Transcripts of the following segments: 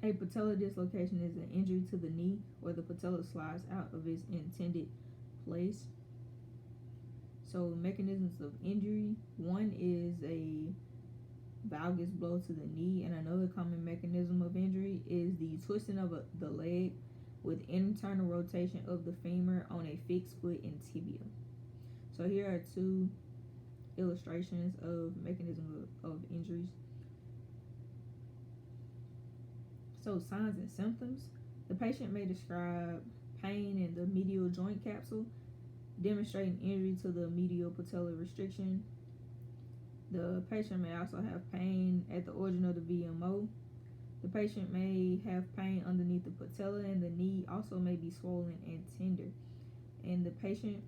A patellar dislocation is an injury to the knee where the patella slides out of its intended place. So mechanisms of injury, one is a valgus blow to the knee, and another common mechanism of injury is the twisting of the leg with internal rotation of the femur on a fixed foot and tibia. So here are two illustrations of mechanisms of injuries. So signs and symptoms. The patient may describe pain in the medial joint capsule, demonstrating injury to the medial patellar restriction. The patient may also have pain at the origin of the VMO. The patient may have pain underneath the patella, and the knee also may be swollen and tender. And the patient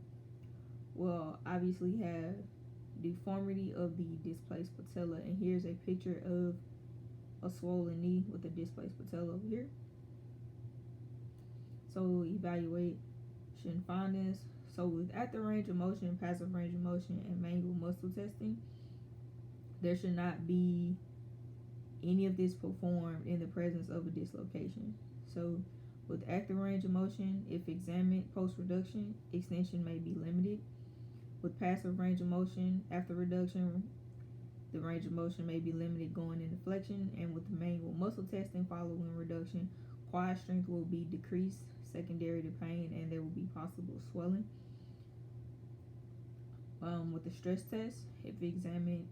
will obviously have deformity of the displaced patella. And here's a picture of a swollen knee with a displaced patella over here. So evaluation findings. So with active range of motion, passive range of motion, and manual muscle testing, there should not be any of this performed in the presence of a dislocation. So with active range of motion, if examined post-reduction, extension may be limited. With passive range of motion, after reduction, the range of motion may be limited going into flexion. And with manual muscle testing following reduction, quad strength will be decreased secondary to pain, and there will be possible swelling. With the stress test, if examined,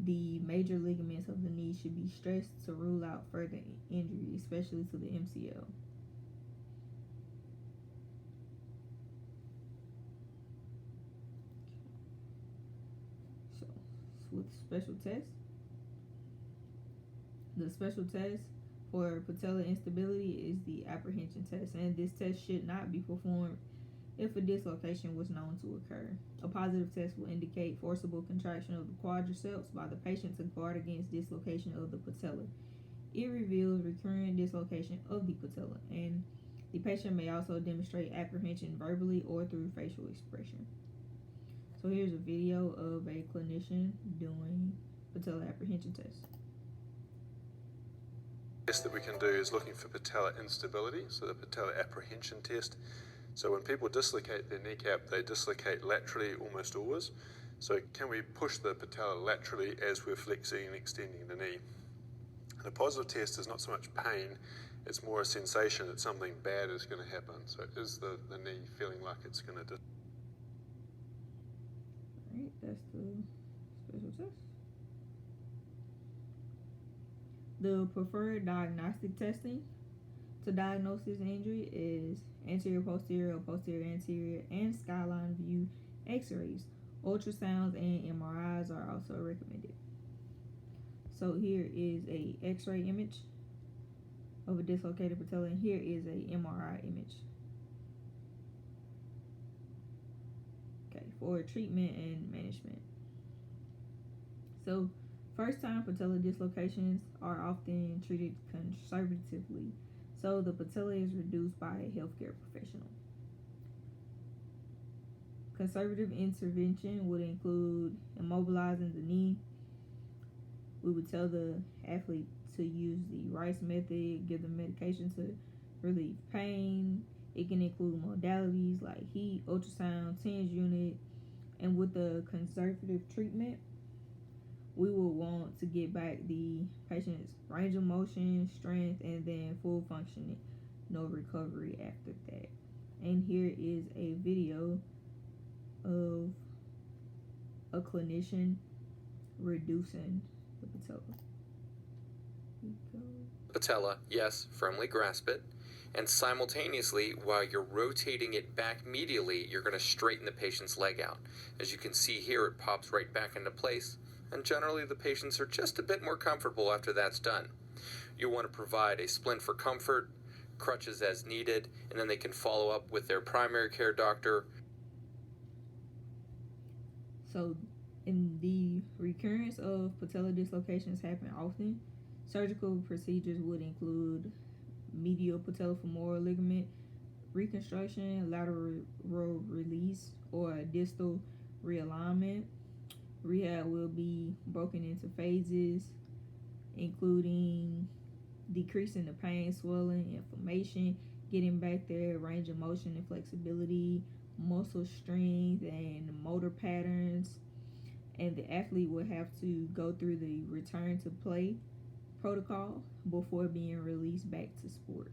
the major ligaments of the knee should be stressed to rule out further injury, especially to the MCL. So, with special tests, the special test for patellar instability is the apprehension test, and this test should not be performed if a dislocation was known to occur. A positive test will indicate forcible contraction of the quadriceps by the patient to guard against dislocation of the patella. It reveals recurrent dislocation of the patella, and the patient may also demonstrate apprehension verbally or through facial expression. So here's a video of a clinician doing patella apprehension test. Test that we can do is looking for patellar instability, so the patellar apprehension test. So when people dislocate their kneecap, they dislocate laterally almost always. So can we push the patella laterally as we're flexing and extending the knee? And a positive test is not so much pain, it's more a sensation that something bad is going to happen. So is the knee feeling like it's going to Alright, that's the special test. The preferred diagnostic testing to diagnose this injury is anterior posterior or posterior anterior and skyline view x-rays. Ultrasounds and MRIs are also recommended. So here is a x-ray image of a dislocated patella, and here is a MRI image. Okay, for treatment and management. So first time patella dislocations are often treated conservatively. So the patella is reduced by a healthcare professional. Conservative intervention would include immobilizing the knee. We would tell the athlete to use the Rice method, give them medication to relieve pain. It can include modalities like heat, ultrasound, TENS unit, and with the conservative treatment, we will want to get back the patient's range of motion, strength, and then full functioning, no recovery after that. And here is a video of a clinician reducing the patella. Patella, yes, firmly grasp it. And simultaneously, while you're rotating it back medially, you're going to straighten the patient's leg out. As you can see here, it pops right back into place. And generally the patients are just a bit more comfortable after that's done. You'll want to provide a splint for comfort, crutches as needed, and then they can follow up with their primary care doctor. So in the recurrence of patellar dislocations happen often. Surgical procedures would include medial patellofemoral ligament reconstruction, lateral release, or distal realignment. Rehab will be broken into phases, including decreasing the pain, swelling, inflammation, getting back their range of motion and flexibility, muscle strength, and motor patterns. And the athlete will have to go through the return to play protocol before being released back to sport.